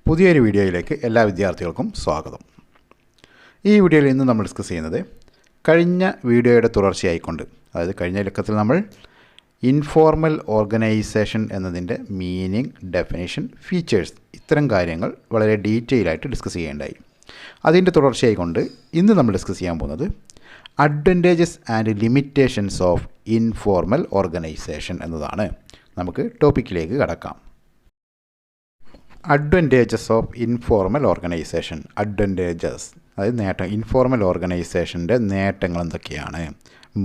പുതിയൊരു വീഡിയോയിലേക്ക് എല്ലാ വിദ്യാർത്ഥികൾക്കും സ്വാഗതം. ഈ വീഡിയോയിൽ ഇന്ന് നമ്മൾ ഡിസ്കസ് ചെയ്യുന്നത് കഴിഞ്ഞ വീഡിയോയുടെ തുടർച്ചയായിക്കൊണ്ട്, അതായത് കഴിഞ്ഞ ലക്കത്തിൽ നമ്മൾ ഇൻഫോർമൽ ഓർഗനൈസേഷൻ എന്നതിൻ്റെ മീനിങ്, ഡെഫിനേഷൻ, ഫീച്ചേഴ്സ് ഇത്തരം കാര്യങ്ങൾ വളരെ ഡീറ്റെയിൽ ആയിട്ട് ഡിസ്കസ് ചെയ്യേണ്ടായി. അതിൻ്റെ തുടർച്ചയായിക്കൊണ്ട് ഇന്ന് നമ്മൾ ഡിസ്കസ് ചെയ്യാൻ പോകുന്നത് advantages and limitations of informal organisation എന്നതാണ്. നമുക്ക് ടോപ്പിക്കിലേക്ക് കടക്കാം. Advantages of informal organisation. Advantages അതായത് നേട്ടം. ഇൻഫോർമൽ ഓർഗനൈസേഷൻ്റെ നേട്ടങ്ങൾ എന്തൊക്കെയാണ്?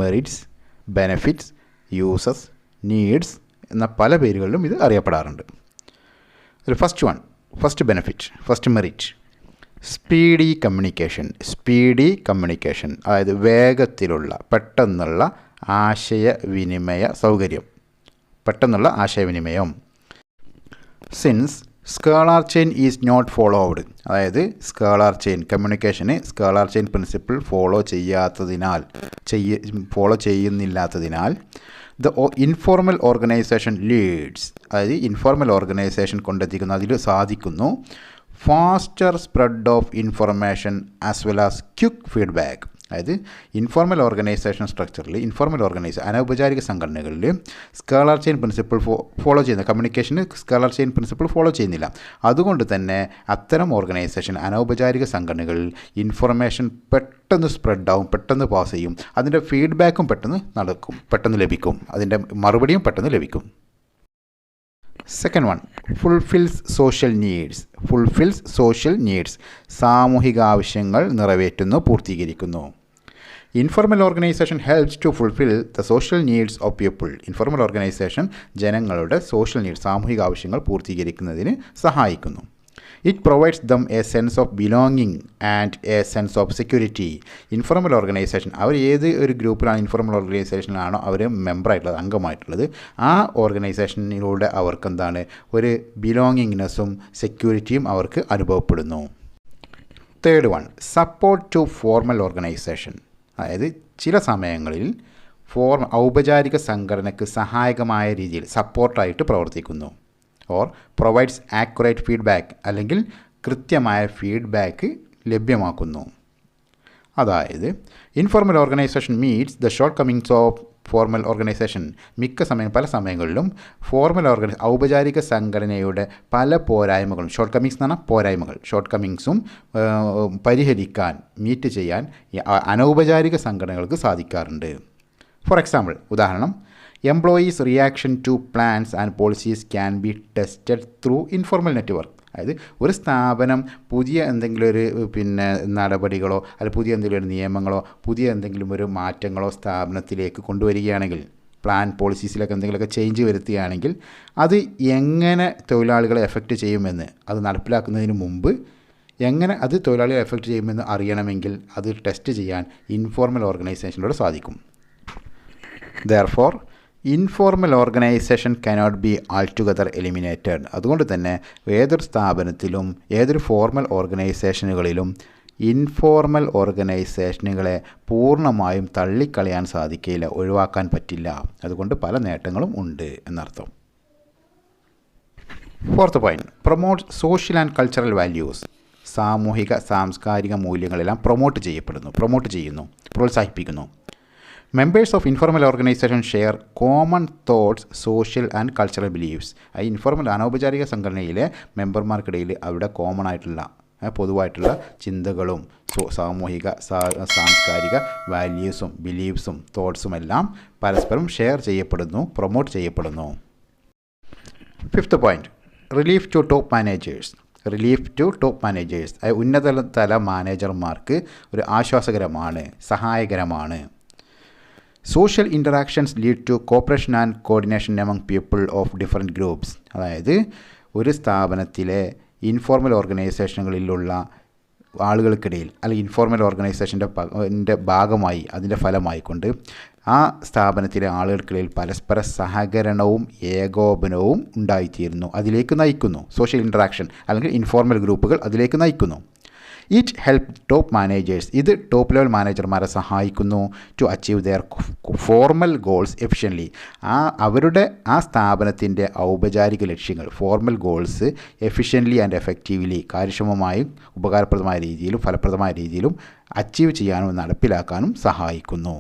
മെറിറ്റ്സ്, ബെനഫിറ്റ്സ്, യൂസസ്, നീഡ്സ് എന്ന പല പേരുകളിലും ഇത് അറിയപ്പെടാറുണ്ട്. ഒരു first benefit, first merit, speedy communication അതായത് വേഗത്തിലുള്ള പെട്ടെന്നുള്ള ആശയവിനിമയ സൗകര്യം, പെട്ടെന്നുള്ള ആശയവിനിമയം. Since scalar chain is not followed, അതായത് സ്കേലാർ ചെയിൻ കമ്മ്യൂണിക്കേഷന് സ്കേലാർ ചെയിൻ പ്രിൻസിപ്പിൾ ഫോളോ ചെയ്യുന്നില്ലാത്തതിനാൽ ദ ഇൻഫോർമൽ ഓർഗനൈസേഷൻ ലീഡ്സ്, അതായത് ഇൻഫോർമൽ ഓർഗനൈസേഷൻ കൊണ്ടെത്തിക്കുന്നു, അതിൽ സാധിക്കുന്നു faster spread of information as well as quick feedback. അതായത് ഇൻഫോർമൽ ഓർഗനൈസേഷൻ സ്ട്രക്ചറിൽ, അനൗപചാരിക സംഘടനകളിൽ സ്കേലാർ ചെയിൻ പ്രിൻസിപ്പിൾ ഫോളോ ചെയ്യുന്ന കമ്മ്യൂണിക്കേഷന് സ്കേലാർ ചെയിൻ പ്രിൻസിപ്പിൾ ഫോളോ ചെയ്യുന്നില്ല. അതുകൊണ്ട് തന്നെ അത്തരം ഓർഗനൈസേഷൻ, അനൗപചാരിക സംഘടനകളിൽ ഇൻഫർമേഷൻ പെട്ടെന്ന് സ്പ്രെഡാവും, പെട്ടെന്ന് പാസ് ചെയ്യും, അതിൻ്റെ ഫീഡ്ബാക്കും പെട്ടെന്ന് ലഭിക്കും, അതിൻ്റെ മറുപടിയും പെട്ടെന്ന് ലഭിക്കും. Second one, fulfils social needs, സാമൂഹിക ആവശ്യങ്ങൾ നിറവേറ്റുന്നു, പൂർത്തീകരിക്കുന്നു. Informal organisation helps to fulfil the social needs of people. Informal organisation ജനങ്ങളുടെ സോഷ്യൽ നീഡ്സ്, സാമൂഹിക ആവശ്യങ്ങൾ പൂർത്തീകരിക്കുന്നതിന് സഹായിക്കുന്നു. It provides them a sense of belonging and a sense of security. Informal organisation, അവർ ഏത് ഒരു ഗ്രൂപ്പിലാണ്, ഇൻഫോർമൽ ഓർഗനൈസേഷനിലാണോ അവർ മെമ്പറായിട്ടുള്ളത്, അംഗമായിട്ടുള്ളത്, ആ ഓർഗനൈസേഷനിലൂടെ അവർക്ക് എന്താണ്, ഒരു ബിലോങ്ങിങ്നെസ്സും സെക്യൂരിറ്റിയും അവർക്ക് അനുഭവപ്പെടുന്നു. Third one, support to formal organisation, അതായത് ചില സമയങ്ങളിൽ ഔപചാരിക സംഘടനയ്ക്ക് സഹായകമായ രീതിയിൽ സപ്പോർട്ടായിട്ട് പ്രവർത്തിക്കുന്നു. ഓർ പ്രൊവൈഡ്സ് ആക്യുറേറ്റ് ഫീഡ്ബാക്ക്, അല്ലെങ്കിൽ കൃത്യമായ ഫീഡ്ബാക്ക് ലഭ്യമാക്കുന്നു. അതായത് informal organisation meats the short Cummings of formal organisation. പല സമയങ്ങളിലും ഔപചാരിക സംഘടനയുടെ പല പോരായ്മകളും, ഷോർട്ട് കമ്മിങ്സും പരിഹരിക്കാൻ, മീറ്റ് ചെയ്യാൻ അനൗപചാരിക സംഘടനകൾക്ക് സാധിക്കാറുണ്ട്. ഫോർ എക്സാമ്പിൾ, ഉദാഹരണം, employees reaction to plans and policies can be tested through informal network. അതായത് ഒരു സ്ഥാപനം പുതിയ എന്തെങ്കിലും ഒരു നടപടികളോ അല്ലെങ്കിൽ പുതിയ എന്തെങ്കിലും ഒരു നിയമങ്ങളോ പുതിയ എന്തെങ്കിലും ഒരു മാറ്റങ്ങളോ സ്ഥാപനത്തിലേക്ക് കൊണ്ടുവരികയാണെങ്കിൽ, പ്ലാൻ പോളിസീസിലൊക്കെ എന്തെങ്കിലുമൊക്കെ ചേഞ്ച് വരുത്തുകയാണെങ്കിൽ അത് എങ്ങനെ തൊഴിലാളികളെ എഫക്റ്റ് ചെയ്യുമെന്ന്, അത് നടപ്പിലാക്കുന്നതിന് മുമ്പ് എങ്ങനെ അത് തൊഴിലാളികളെ എഫക്റ്റ് ചെയ്യുമെന്ന് അറിയണമെങ്കിൽ അത് ടെസ്റ്റ് ചെയ്യാൻ ഇൻഫോർമൽ ഓർഗനൈസേഷനിലൂടെ സാധിക്കും. Therefore, informal organisation cannot be altogether eliminated. അതുകൊണ്ട് തന്നെ ഏതൊരു സ്ഥാപനത്തിലും ഏതൊരു ഫോർമൽ ഓർഗനൈസേഷനുകളിലും ഇൻഫോർമൽ ഓർഗനൈസേഷനുകളെ പൂർണ്ണമായും തള്ളിക്കളയാൻ സാധിക്കില്ല, ഒഴിവാക്കാൻ പറ്റില്ല. അതുകൊണ്ട് പല നേട്ടങ്ങളും ഉണ്ട് എന്നർത്ഥം. Fourth point, promote social and cultural values. സാമൂഹിക സാംസ്കാരിക മൂല്യങ്ങളെല്ലാം പ്രൊമോട്ട് ചെയ്യുന്നു, പ്രോത്സാഹിപ്പിക്കുന്നു. Members of informal organisation share common thoughts, social and cultural beliefs. അനൗപചാരിക സംഘടനയിലെ മെമ്പർമാർക്കിടയിൽ അവിടെ കോമൺ ആയിട്ടുള്ള പൊതുവായിട്ടുള്ള ചിന്തകളും സാമൂഹിക സാംസ്കാരിക വാല്യൂസും ബിലീഫ്സും തോട്ട്സും എല്ലാം പരസ്പരം ഷെയർ ചെയ്യപ്പെടുന്നു, പ്രൊമോട്ട് ചെയ്യപ്പെടുന്നു. Fifth point, relief to top managers. ഉന്നതതല മാനേജർമാർക്ക് ഒരു ആശ്വാസകരമാണ്, സഹായകരമാണ്. Social interactions lead to cooperation and coordination among people of different groups. അതായത് ഒരു സ്ഥാപനത്തിലെ ഇൻഫോർമൽ ഓർഗനൈസേഷനുകളിലുള്ള ആളുകൾക്കിടയിൽ, അല്ലെങ്കിൽ ഇൻഫോർമൽ ഓർഗനൈസേഷൻ്റെ ഭാഗമായി, അതിൻ്റെ ഫലമായിക്കൊണ്ട് ആ സ്ഥാപനത്തിലെ ആളുകൾക്കിടയിൽ പരസ്പര സഹകരണവും ഏകോപനവും ഉണ്ടായിത്തീരുന്നു, അതിലേക്ക് നയിക്കുന്നു. സോഷ്യൽ ഇൻറ്ററാക്ഷൻ അല്ലെങ്കിൽ ഇൻഫോർമൽ ഗ്രൂപ്പുകൾ അതിലേക്ക് നയിക്കുന്നു. ഇറ്റ് ഹെൽപ്പ് ടോപ്പ് മാനേജേഴ്സ്, ഇത് ടോപ്പ് ലെവൽ മാനേജർമാരെ സഹായിക്കുന്നു to achieve their formal goals efficiently, അവരുടെ ആ സ്ഥാപനത്തിൻ്റെ ഔപചാരിക ലക്ഷ്യങ്ങൾ formal goals efficiently and effectively കാര്യക്ഷമമായും ഉപകാരപ്രദമായ രീതിയിലും ഫലപ്രദമായ രീതിയിലും അച്ചീവ് ചെയ്യാനും നടപ്പിലാക്കാനും സഹായിക്കുന്നു.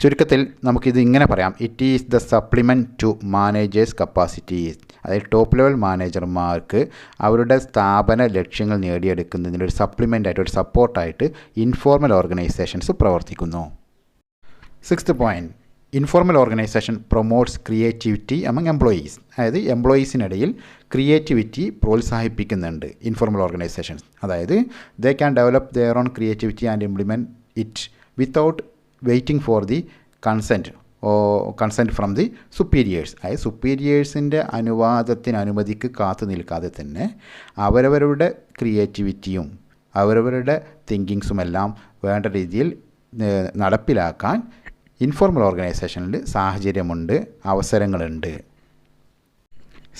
ചുരുക്കത്തിൽ നമുക്കിത് ഇങ്ങനെ പറയാം, it is the supplement to managers capacities. അതായത് ടോപ്പ് ലെവൽ മാനേജർമാർക്ക് അവരുടെ സ്ഥാപന ലക്ഷ്യങ്ങൾ നേടിയെടുക്കുന്നതിന് ഒരു സപ്ലിമെൻ്റായിട്ട് ഒരു സപ്പോർട്ടായിട്ട് ഇൻഫോർമൽ ഓർഗനൈസേഷൻസ് പ്രവർത്തിക്കുന്നു. 6th point, informal organisation promotes creativity among employees. അതായത് എംപ്ലോയീസിനിടയിൽ ക്രിയേറ്റിവിറ്റി പ്രോത്സാഹിപ്പിക്കുന്നുണ്ട് ഇൻഫോർമൽ ഓർഗനൈസേഷൻസ്. അതായത് they can develop their own creativity and implement it without waiting for the consent from the superiors. അതായത് സുപ്പീരിയേഴ്സിൻ്റെ അനുമതിക്ക് കാത്തു നിൽക്കാതെ തന്നെ അവരവരുടെ ക്രിയേറ്റിവിറ്റിയും അവരവരുടെ തിങ്കിങ്സുമെല്ലാം വേണ്ട രീതിയിൽ നടപ്പിലാക്കാൻ ഇൻഫോർമൽ ഓർഗനൈസേഷനിൽ സാഹചര്യമുണ്ട്, അവസരങ്ങളുണ്ട്.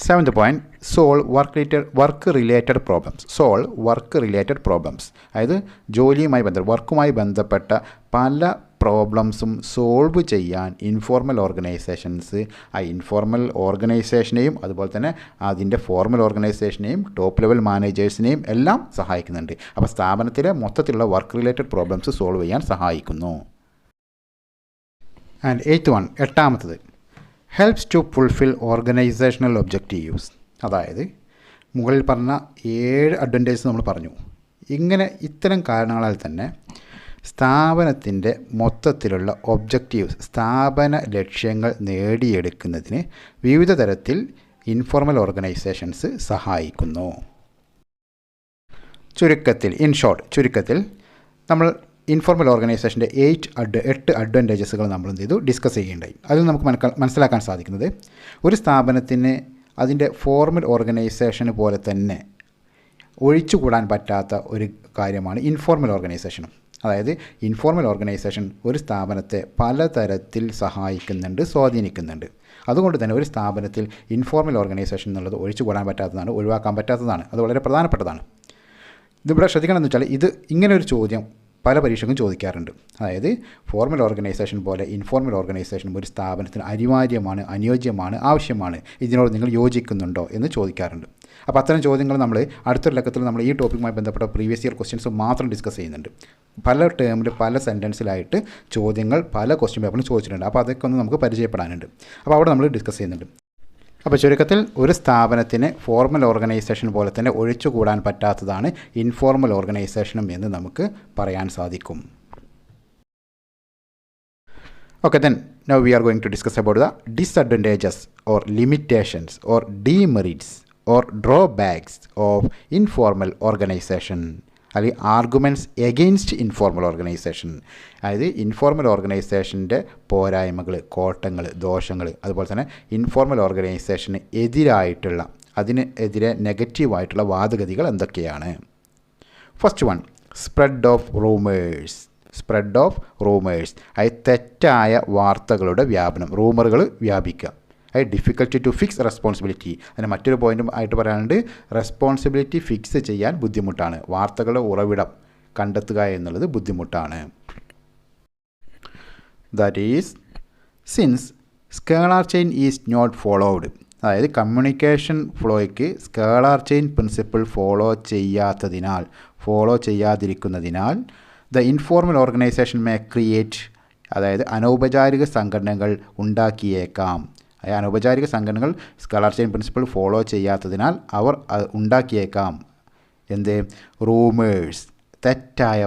7th point, work related problems. അതായത് വർക്കുമായി ബന്ധപ്പെട്ട പല പ്രോബ്ലംസും സോൾവ് ചെയ്യാൻ ഇൻഫോർമൽ ഓർഗനൈസേഷൻസ് ആ ഇൻഫോർമൽ ഓർഗനൈസേഷനെയും അതുപോലെ തന്നെ അതിൻ്റെ ഫോർമൽ ഓർഗനൈസേഷനെയും ടോപ്പ് ലെവൽ മാനേജേഴ്സിനെയും എല്ലാം സഹായിക്കുന്നുണ്ട്. അപ്പോൾ സ്ഥാപനത്തിലെ മൊത്തത്തിലുള്ള വർക്ക് റിലേറ്റഡ് പ്രോബ്ലംസ് സോൾവ് ചെയ്യാൻ സഹായിക്കുന്നു. ആൻഡ് 8th one, 8ാമത്തത്, helps to fulfil organisational objectives. അതായത് മുകളിൽ പറഞ്ഞ 7 അഡ്വാൻറ്റേജസ് നമ്മൾ പറഞ്ഞു. ഇത്തരം കാരണങ്ങളാൽ തന്നെ സ്ഥാപനത്തിൻ്റെ മൊത്തത്തിലുള്ള ഒബ്ജക്റ്റീവ്സ്, സ്ഥാപന ലക്ഷ്യങ്ങൾ നേടിയെടുക്കുന്നതിന് വിവിധ തരത്തിൽ ഇൻഫോർമൽ ഓർഗനൈസേഷൻസ് സഹായിക്കുന്നു. ചുരുക്കത്തിൽ നമ്മൾ ഇൻഫോർമൽ ഓർഗനൈസേഷൻ്റെ 8 അഡ്വാൻറ്റേജസുകൾ നമ്മൾ ഡിസ്കസ് ചെയ്യേണ്ടായി. അതിൽ നമുക്ക് മനസ്സിലാക്കാൻ സാധിക്കുന്നത്, ഒരു സ്ഥാപനത്തിന് അതിൻ്റെ ഫോർമൽ ഓർഗനൈസേഷന് പോലെ തന്നെ ഒഴിച്ചുകൂടാൻ പറ്റാത്ത ഒരു കാര്യമാണ് ഇൻഫോർമൽ ഓർഗനൈസേഷനും. അതായത് ഇൻഫോർമൽ ഓർഗനൈസേഷൻ ഒരു സ്ഥാപനത്തെ പലതരത്തിൽ സഹായിക്കുന്നുണ്ട്, സ്വാധീനിക്കുന്നുണ്ട്. അതുകൊണ്ട് തന്നെ ഒരു സ്ഥാപനത്തിൽ ഇൻഫോർമൽ ഓർഗനൈസേഷൻ എന്നുള്ളത് ഒഴിച്ചുകൂടാൻ പറ്റാത്തതാണ്, ഒഴിവാക്കാൻ പറ്റാത്തതാണ്. അത് വളരെ പ്രധാനപ്പെട്ടതാണ്. ഇതിവിടെ ശ്രദ്ധിക്കണമെന്ന് വെച്ചാൽ ഇങ്ങനെ ഒരു ചോദ്യം പല പരീക്ഷയ്ക്കും ചോദിക്കാറുണ്ട്. അതായത് ഫോർമൽ ഓർഗനൈസേഷൻ പോലെ ഇൻഫോർമൽ ഓർഗനൈസേഷൻ ഒരു സ്ഥാപനത്തിന് അനിവാര്യമാണ്, അനുയോജ്യമാണ്, ആവശ്യമാണ്, ഇതിനോട് നിങ്ങൾ യോജിക്കുന്നുണ്ടോ എന്ന് ചോദിക്കാറുണ്ട്. അപ്പോൾ അത്തരം ചോദ്യങ്ങൾ നമ്മൾ അടുത്തൊരു ലക്കത്തിൽ നമ്മൾ ഈ ടോപ്പിക്കുമായി ബന്ധപ്പെട്ട പ്രീവിയസ് ഇയർ ക്വസ്റ്റ്യൻസ് മാത്രം ഡിസ്കസ് ചെയ്യുന്നുണ്ട്. പല ടേമിൽ പല സെൻറ്റൻസിലായിട്ട് ചോദ്യങ്ങൾ പല ക്വസ്റ്റ്യൻ പേപ്പറിലും ചോദിച്ചിട്ടുണ്ട്. അപ്പോൾ അതൊക്കെ ഒന്ന് നമുക്ക് പരിചയപ്പെടാനുണ്ട്. അപ്പോൾ അവിടെ നമ്മൾ ഡിസ്കസ് ചെയ്യുന്നുണ്ട്. അപ്പോൾ ചുരുക്കത്തിൽ ഒരു സ്ഥാപനത്തിന് ഫോർമൽ ഓർഗനൈസേഷൻ പോലെ തന്നെ ഒഴിച്ചുകൂടാൻ പറ്റാത്തതാണ് ഇൻഫോർമൽ ഓർഗനൈസേഷനും എന്ന് നമുക്ക് പറയാൻ സാധിക്കും. Okay, then now we are going to discuss about the disadvantages or limitations or demerits or drawbacks of informal organization. അല്ലെങ്കിൽ ആർഗ്യുമെൻറ്റ്സ് എഗെയിൻസ്റ്റ് ഇൻഫോർമൽ ഓർഗനൈസേഷൻ. അതായത് ഇൻഫോർമൽ ഓർഗനൈസേഷൻ്റെ പോരായ്മകൾ, കോട്ടങ്ങൾ, ദോഷങ്ങൾ, അതുപോലെ തന്നെ ഇൻഫോർമൽ ഓർഗനൈസേഷന് എതിരായിട്ടുള്ള അതിനെതിരെ നെഗറ്റീവായിട്ടുള്ള വാദഗതികൾ എന്തൊക്കെയാണ്? First one, spread of rumours. അതായത് തെറ്റായ വാർത്തകളുടെ വ്യാപനം, റൂമറുകൾ വ്യാപിക്കുക. അതായത് ഡിഫിക്കൽട്ടി ടു ഫിക്സ് റെസ്പോൺസിബിലിറ്റി. അതിന് മറ്റൊരു പോയിൻറ്റും ആയിട്ട് പറയാനുണ്ട്, റെസ്പോൺസിബിലിറ്റി ഫിക്സ് ചെയ്യാൻ ബുദ്ധിമുട്ടാണ്. വാർത്തകളുടെ ഉറവിടം കണ്ടെത്തുക എന്നുള്ളത് ബുദ്ധിമുട്ടാണ്. That is since scalar chain is not followed. അതായത് കമ്മ്യൂണിക്കേഷൻ ഫ്ലോയ്ക്ക് സ്കേലാർ ചെയിൻ പ്രിൻസിപ്പിൾ ഫോളോ ചെയ്യാതിരിക്കുന്നതിനാൽ the informal organisation may create, അതായത് അനൗപചാരിക സംഘടനകൾ ഉണ്ടാക്കിയേക്കാം. അനൗപചാരിക സംഘടനകൾ സ്കേലാർ ചെയിൻ പ്രിൻസിപ്പിൾ ഫോളോ ചെയ്യാത്തതിനാൽ അവർ ഉണ്ടാക്കിയേക്കാം റൂമേഴ്സ്, തെറ്റായ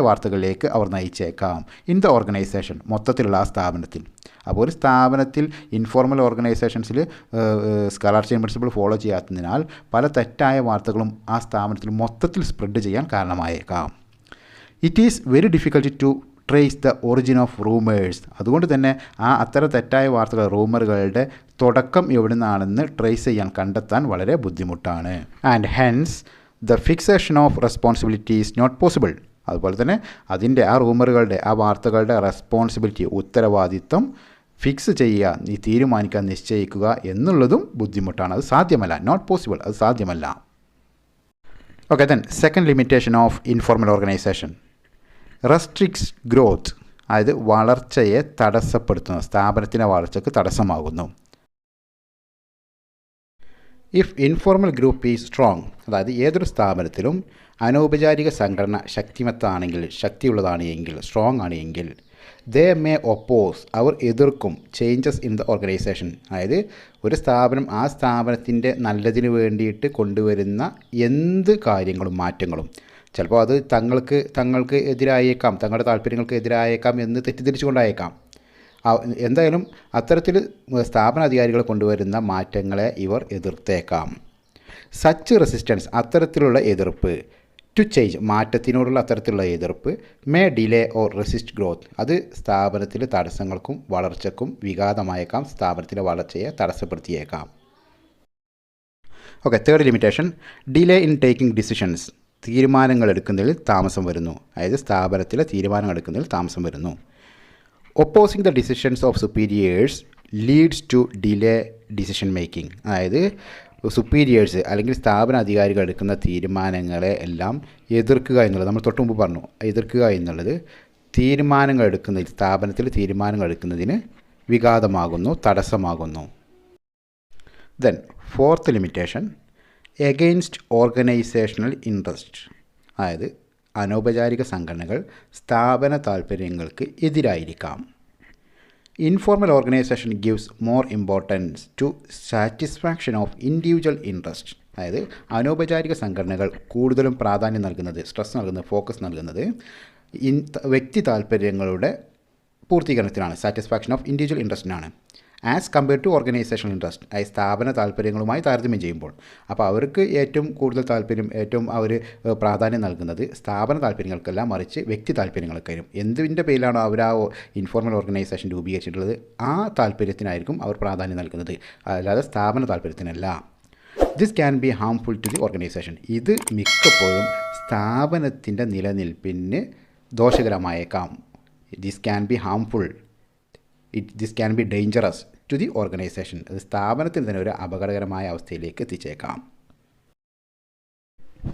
വാർത്തകളിലേക്ക് അവർ നയിച്ചേക്കാം ഇൻ ദ ഓർഗനൈസേഷൻ, മൊത്തത്തിലുള്ള ആ സ്ഥാപനത്തിൽ. അപ്പോൾ ഒരു സ്ഥാപനത്തിൽ ഇൻഫോർമൽ ഓർഗനൈസേഷൻസിൽ സ്കേലാർ ചെയിൻ പ്രിൻസിപ്പിൾ ഫോളോ ചെയ്യാത്തതിനാൽ പല തെറ്റായ വാർത്തകളും ആ സ്ഥാപനത്തിൽ മൊത്തത്തിൽ സ്പ്രെഡ് ചെയ്യാൻ കാരണമായേക്കാം. It is very difficult to trace the origin of rumours. അതുകൊണ്ട് തന്നെ അത്തരം തെറ്റായ വാർത്തകൾ, റൂമറുകളുടെ തുടക്കം എവിടെ നിന്നാണെന്ന് ട്രേസ് ചെയ്യാൻ, കണ്ടെത്താൻ വളരെ ബുദ്ധിമുട്ടാണ്. And hence the fixation of responsibility is not possible. അതുപോലെ തന്നെ അതിൻ്റെ ആ റൂമറുകളുടെ, ആ വാർത്തകളുടെ റെസ്പോൺസിബിലിറ്റി, ഉത്തരവാദിത്വം ഫിക്സ് ചെയ്യുക, തീരുമാനിക്കാൻ, നിശ്ചയിക്കുക എന്നുള്ളതും ബുദ്ധിമുട്ടാണ്. അത് സാധ്യമല്ല. നോട്ട് പോസിബിൾ, അത് സാധ്യമല്ല. Okay, then second limitation of informal organization. Restricts growth, അതായത് വളർച്ചയെ തടസ്സപ്പെടുത്തുന്നു, സ്ഥാപനത്തിൻ്റെ വളർച്ചയ്ക്ക് തടസ്സമാകുന്നു. If informal group is strong, അതായത് ഏതൊരു സ്ഥാപനത്തിലും അനൗപചാരിക സംഘടന ശക്തിയുള്ളതാണ് എങ്കിൽ, സ്ട്രോങ് ആണ് എങ്കിൽ, ദേ മേ ഒപ്പോസ്, അവർ എതിർക്കും ചേഞ്ചസ് ഇൻ ദ ഓർഗനൈസേഷൻ, അതായത് ഒരു സ്ഥാപനം ആ സ്ഥാപനത്തിൻ്റെ നല്ലതിന് വേണ്ടിയിട്ട് കൊണ്ടുവരുന്ന എന്ത് കാര്യങ്ങളും മാറ്റങ്ങളും, ചിലപ്പോൾ അത് തങ്ങൾക്ക് എതിരായേക്കാം, തങ്ങളുടെ താല്പര്യങ്ങൾക്ക് എതിരായേക്കാം എന്ന് തെറ്റിദ്ധരിച്ചുകൊണ്ടായേക്കാം. എന്തായാലും അത്തരത്തിൽ സ്ഥാപനാധികാരികൾ കൊണ്ടുവരുന്ന മാറ്റങ്ങളെ ഇവർ എതിർത്തേക്കാം. സച്ച് റെസിസ്റ്റൻസ്, അത്തരത്തിലുള്ള എതിർപ്പ്, ടു ചേഞ്ച്, മാറ്റത്തിനോടുള്ള അത്തരത്തിലുള്ള എതിർപ്പ്, may delay or resist growth, അത് സ്ഥാപനത്തിൽ തടസ്സങ്ങൾക്കും വളർച്ചയ്ക്കും വിഘാതമായേക്കാം, സ്ഥാപനത്തിലെ വളർച്ചയെ തടസ്സപ്പെടുത്തിയേക്കാം. Okay, third limitation, delay in taking decisions, തീരുമാനങ്ങൾ എടുക്കുന്നതിൽ താമസം വരുന്നു, അതായത് സ്ഥാപനത്തിലെ തീരുമാനങ്ങൾ എടുക്കുന്നതിൽ താമസം വരുന്നു. Opposing the decisions of superiors leads to delay decision making, അതായത് സുപ്പീരിയേഴ്സ് അല്ലെങ്കിൽ സ്ഥാപന അധികാരികൾ എടുക്കുന്ന തീരുമാനങ്ങളെ എല്ലാം എതിർക്കുക എന്നുള്ളത്, നമ്മൾ തൊട്ട് മുമ്പ് പറഞ്ഞു, എതിർക്കുക എന്നുള്ളത് തീരുമാനങ്ങൾ എടുക്കുന്നതിൽ, സ്ഥാപനത്തിൽ തീരുമാനങ്ങൾ എടുക്കുന്നതിന് വിഘാതമാകുന്നു, തടസ്സമാകുന്നു. Then fourth limitation, against organisational interest, അതായത് അനൗപചാരിക സംഘടനകൾ സ്ഥാപന താൽപ്പര്യങ്ങൾക്ക് എതിരായിരിക്കാം. Informal organisation gives more importance to satisfaction of individual interest, അതായത് അനൗപചാരിക സംഘടനകൾ കൂടുതലും പ്രാധാന്യം നൽകുന്നത്, സ്ട്രെസ് നൽകുന്നത്, ഫോക്കസ് നൽകുന്നത് വ്യക്തി താൽപ്പര്യങ്ങളുടെ പൂർത്തീകരണത്തിനാണ്, സാറ്റിസ്ഫാക്ഷൻ ഓഫ് ഇൻഡിവിജ്വൽ ഇൻട്രസ്റ്റിനാണ്, as compared to organisational interest, അതായത് സ്ഥാപന താല്പര്യങ്ങളുമായി താരതമ്യം ചെയ്യുമ്പോൾ. അപ്പോൾ അവർക്ക് ഏറ്റവും കൂടുതൽ താല്പര്യം, ഏറ്റവും അവർ പ്രാധാന്യം നൽകുന്നത് സ്ഥാപന താല്പര്യങ്ങൾക്കല്ല, മറിച്ച് വ്യക്തി താല്പര്യങ്ങൾക്കായിരിക്കും. എന്തിൻ്റെ പേരിലാണോ അവർ ആ ഇൻഫോർമൽ ഓർഗനൈസേഷൻ രൂപീകരിച്ചിട്ടുള്ളത് ആ താല്പര്യത്തിനായിരിക്കും അവർ പ്രാധാന്യം നൽകുന്നത്, അല്ലാതെ സ്ഥാപന താല്പര്യത്തിനല്ല. This can be harmful to the organisation, ഇത് മിക്കപ്പോഴും സ്ഥാപനത്തിൻ്റെ നിലനിൽപ്പിന് ദോഷകരമായേക്കാം. This can be harmful, this can be dangerous to the organisation, അത് സ്ഥാപനത്തിന് തന്നെ ഒരു അപകടകരമായ അവസ്ഥയിലേക്ക് എത്തിച്ചേക്കാം.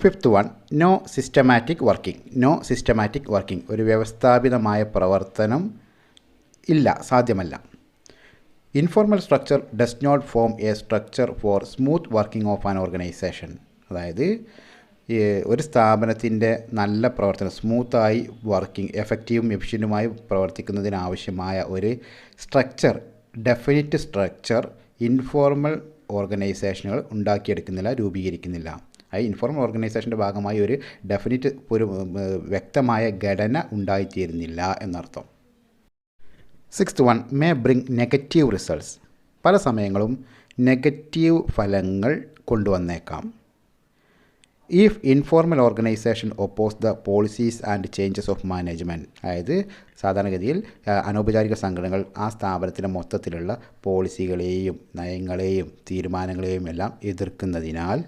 Fifth one, no systematic working. No systematic working, ഒരു വ്യവസ്ഥാപിതമായ പ്രവർത്തനം ഇല്ല, സാധ്യമല്ല. Informal structure does not form a structure for smooth working of an organisation, അതായത് ഒരു സ്ഥാപനത്തിൻ്റെ നല്ല പ്രവർത്തനം, സ്മൂത്തായി വർക്കിംഗ്, എഫക്റ്റീവും എഫിഷ്യൻറ്റുമായി പ്രവർത്തിക്കുന്നതിനാവശ്യമായ ഒരു സ്ട്രക്ചർ, ഡെഫിനിറ്റ് സ്ട്രക്ചർ ഇൻഫോർമൽ ഓർഗനൈസേഷനുകൾ ഉണ്ടാക്കിയെടുക്കുന്നില്ല, രൂപീകരിക്കുന്നില്ല. അത് ഇൻഫോർമൽ ഓർഗനൈസേഷൻ്റെ ഭാഗമായി ഒരു ഡെഫിനിറ്റ്, ഒരു വ്യക്തമായ ഘടന ഉണ്ടായിത്തീരുന്നില്ല എന്നർത്ഥം. Sixth one, may bring negative results, പല സമയങ്ങളും നെഗറ്റീവ് ഫലങ്ങൾ കൊണ്ടുവന്നേക്കാം. If informal organisation oppose the policies and changes of management, അതായത് സാധാരണഗതിയിൽ അനൗപചാരിക സംഘടനകൾ ആ സ്ഥാപനത്തിൻ്റെ മൊത്തത്തിലുള്ള പോളിസികളെയും നയങ്ങളെയും തീരുമാനങ്ങളെയും എല്ലാം എതിർക്കുന്നതിനാൽ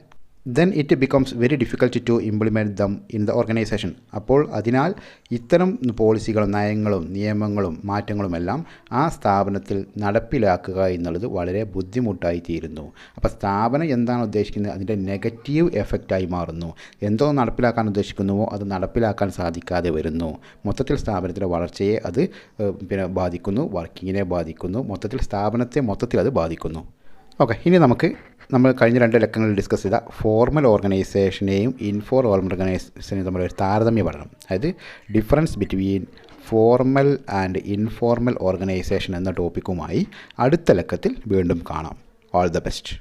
then it becomes very difficult to implement them in the organization. അപ്പോൾ അതിനാൽ ഇത്തരം പോളിസികളും നയങ്ങളും നിയമങ്ങളും മാറ്റങ്ങളുമെല്ലാം ആ സ്ഥാപനത്തിൽ നടപ്പിലാക്കുക എന്നുള്ളത് വളരെ ബുദ്ധിമുട്ടായി തീരുന്നു. അപ്പോൾ സ്ഥാപനം എന്താണ് ഉദ്ദേശിക്കുന്നത് അതിൻ്റെ നെഗറ്റീവ് എഫക്റ്റായി മാറുന്നു. എന്തോ നടപ്പിലാക്കാൻ ഉദ്ദേശിക്കുന്നുവോ അത് നടപ്പിലാക്കാൻ സാധിക്കാതെ വരുന്നു. മൊത്തത്തിൽ സ്ഥാപനത്തിൻ്റെ വളർച്ചയെ അത് ബാധിക്കുന്നു, വർക്കിങ്ങിനെ ബാധിക്കുന്നു, മൊത്തത്തിൽ സ്ഥാപനത്തെ മൊത്തത്തിൽ അത് ബാധിക്കുന്നു. ഓക്കെ, ഇനി നമ്മൾ കഴിഞ്ഞ 2 ലക്കങ്ങളിൽ ഡിസ്കസ് ചെയ്ത ഫോർമൽ ഓർഗനൈസേഷനെയും ഇൻഫോർമൽ ഓർഗനൈസേഷനെയും തമ്മിലൊരു താരതമ്യ പഠനം, അതായത് difference between formal and informal organisation എന്ന ടോപ്പിക്കുമായി അടുത്ത ലക്കത്തിൽ വീണ്ടും കാണാം. All the best.